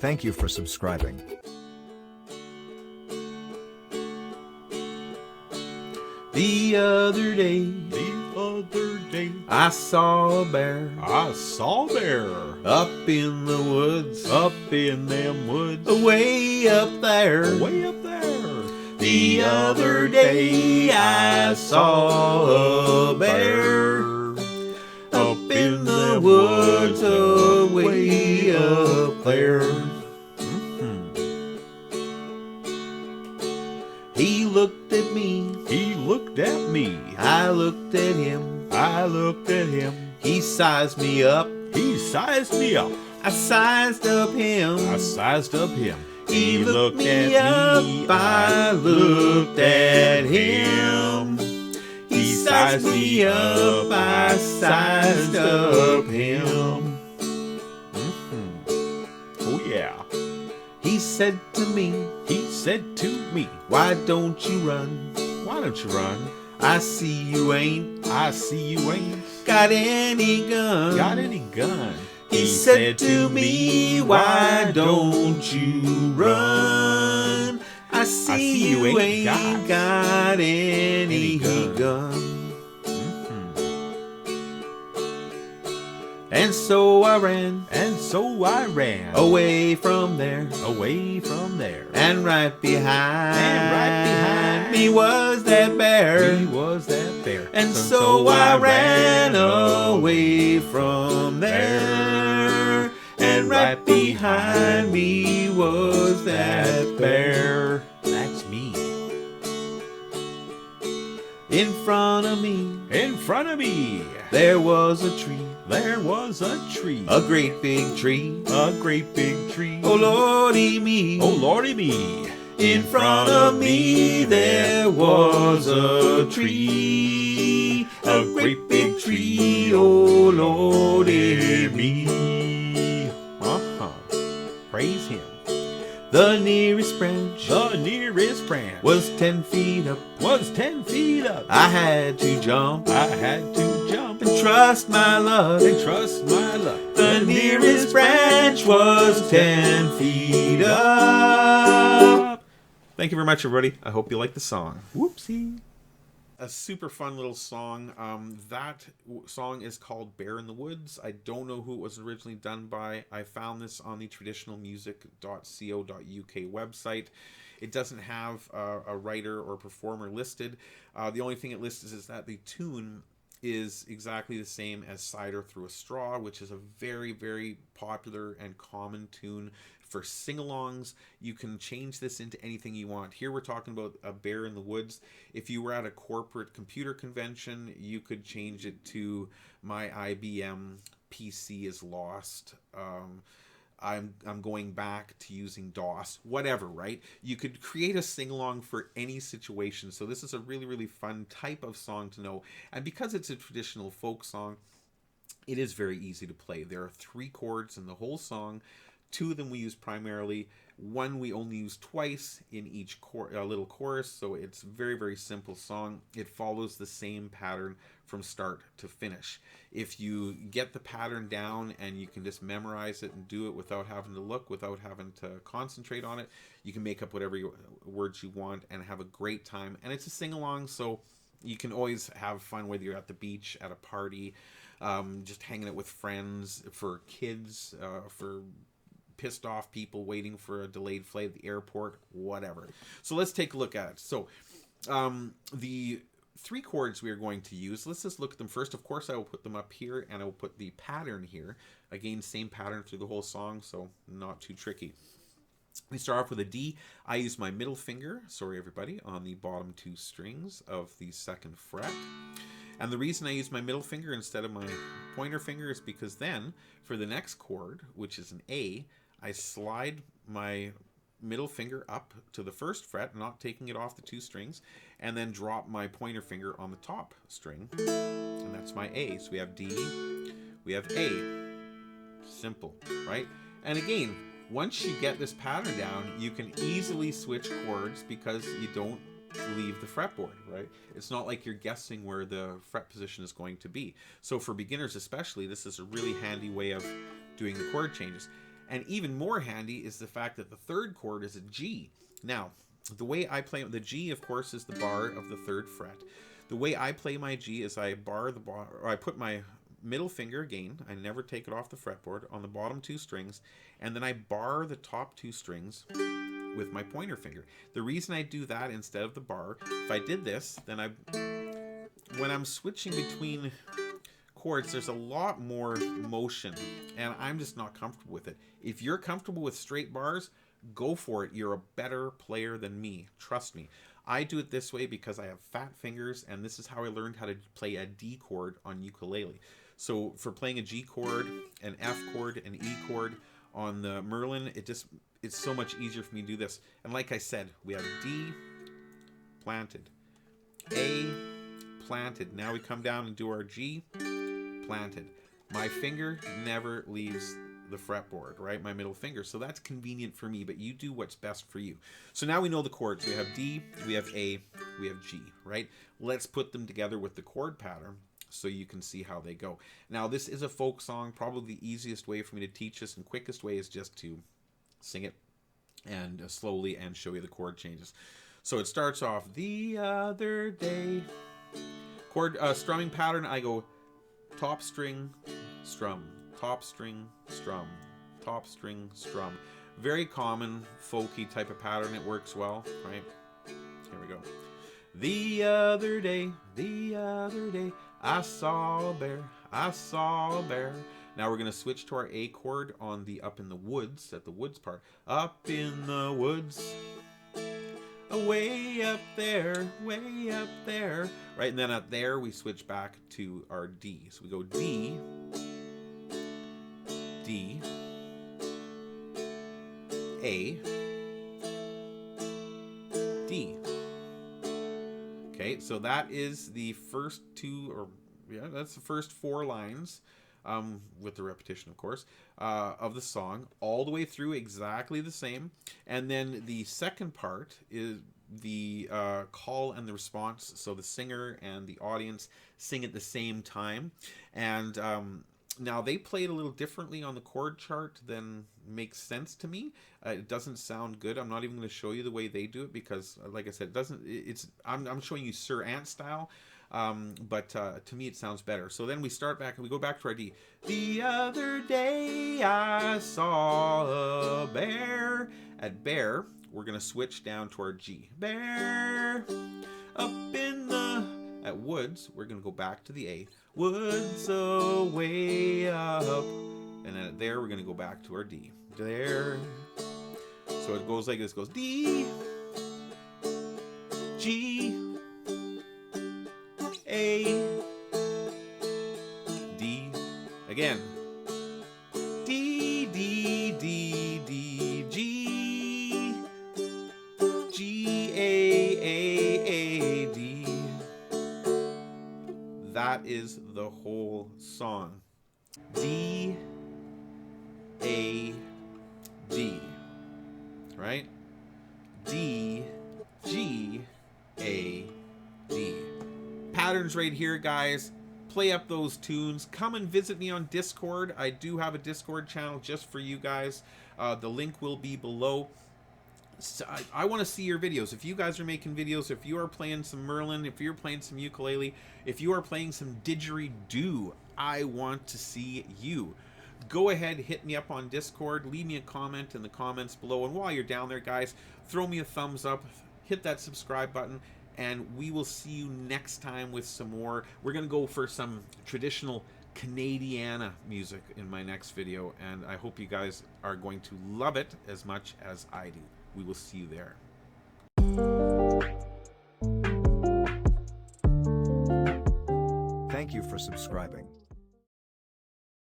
Thank you for subscribing. The other day, I saw a bear. Up in the woods. Way up there. The other day, I saw a bear. Up in the woods, way up there. He looked at me. I looked at him. He sized me up. I sized up him. He looked at me up. I looked at him. He sized me up. I sized up him. Oh yeah. He said to me, why don't you run? I see you ain't got any gun. He said to me, why don't you run? I see you ain't got any gun. And so I ran away from there. And right behind me was that bear. And so I ran away from there. And right behind me was that bear. That's me. In front of me, there was a tree. A great big tree. Oh lordy me. In front of me there was a tree. A great big tree. Oh lordy me. Praise him. The nearest branch was 10 feet up. I had to jump and trust my luck. The nearest branch was 10 feet up. Thank you very much, everybody. I hope you like the song. Whoopsie. A super fun little song. That song is called Bear in the Woods. I don't know who it was originally done by. I found this on the traditionalmusic.co.uk website. It doesn't have a writer or performer listed. The only thing it lists is that the tune is exactly the same as Cider Through a Straw, which is a very, very popular and common tune for sing-alongs. You can change this into anything you want. Here we're talking about a bear in the woods. If you were at a corporate computer convention, you could change it to my IBM PC is lost. I'm going back to using DOS, whatever, right? You could create a sing-along for any situation. So this is a really, really fun type of song to know. And because it's a traditional folk song, it is very easy to play. There are 3 chords in the whole song. 2 of them we use primarily. 1 we only use twice in each little chorus. So it's a very, very simple song. It follows the same pattern from start to finish. If you get the pattern down and you can just memorize it and do it without having to look, without having to concentrate on it, you can make up whatever words you want and have a great time. And it's a sing-along, so you can always have fun, whether you're at the beach, at a party, just hanging out with friends, for kids, for pissed off people waiting for a delayed flight at the airport, whatever. So let's take a look at it. So the 3 chords we are going to use, let's just look at them first. Of course, I will put them up here, and I will put the pattern here. Again, same pattern through the whole song, so not too tricky. We start off with a D. I use my middle finger, sorry everybody, on the bottom 2 strings of the 2nd fret. And the reason I use my middle finger instead of my pointer finger is because then, for the next chord, which is an A, I slide my middle finger up to the 1st fret, not taking it off the 2 strings, and then drop my pointer finger on the top string, and that's my A. So we have D, we have A. Simple, right? And again, once you get this pattern down, you can easily switch chords because you don't leave the fretboard, right? It's not like you're guessing where the fret position is going to be. So for beginners especially, this is a really handy way of doing the chord changes. And even more handy is the fact that the third chord is a G. Now, the way I play the G, of course, is the bar of the 3rd fret. The way I play my G is I bar the bar, or I put my middle finger again, I never take it off the fretboard, on the bottom 2 strings, and then I bar the top 2 strings with my pointer finger. The reason I do that instead of the bar, if I did this, then when I'm switching between chords, there's a lot more motion, and I'm just not comfortable with it. If you're comfortable with straight bars, go for it. You're a better player than me. Trust me. I do it this way because I have fat fingers, and this is how I learned how to play a D chord on ukulele. So for playing a G chord, an F chord, an E chord on the Merlin, it's so much easier for me to do this. And like I said, we have D planted, A planted. Now we come down and do our G planted. My finger never leaves the fretboard, right? My middle finger. So that's convenient for me, but you do what's best for you. So now we know the chords. We have D, we have A, we have G, right? Let's put them together with the chord pattern so you can see how they go. Now, this is a folk song. Probably the easiest way for me to teach this and quickest way is just to sing it and slowly and show you the chord changes. So it starts off, the other day. Chord strumming pattern, I go top string, strum, top string, strum, top string, strum. Very common, folky type of pattern. It works well, right? Here we go. The other day, I saw a bear, I saw a bear. Now we're going to switch to our A chord on the up in the woods, at the woods part. Up in the woods, way up there, way up there. Right, and then at there we switch back to our D. So we go D, D, A, D. Okay, so that is the first that's the first 4 lines, with the repetition, of course, of the song, all the way through exactly the same. And then the second part is the call and the response. So the singer and the audience sing at the same time. And now they play it a little differently on the chord chart than makes sense to me. It doesn't sound good. I'm not even going to show you the way they do it because, like I said, it doesn't. I'm showing you Sirant Style, but to me it sounds better. So then we start back and we go back to our D. The other day I saw a bear. At bear, we're going to switch down to our G. Bear up in the. At woods, we're going to go back to the A. Woods way up. And then at there, we're going to go back to our D. There. So it goes like this. It goes D, G, A, D. Again. D, D, D, D, G, G, A, D. That is the whole song. D, A, D. Right? D, G, A, D. Patterns right here, guys. Play up those tunes. Come and visit me on Discord. I do have a Discord channel just for you guys. The link will be below. So I want to see your videos. If you guys are making videos, if you are playing some Merlin, if you're playing some ukulele, if you are playing some didgeridoo, I want to see you. Go ahead, hit me up on Discord, leave me a comment in the comments below, and while you're down there, guys, throw me a thumbs up, hit that subscribe button, and we will see you next time with some more. We're going to go for some traditional Canadiana music in my next video, and I hope you guys are going to love it as much as I do. We will see you there. Thank you for subscribing.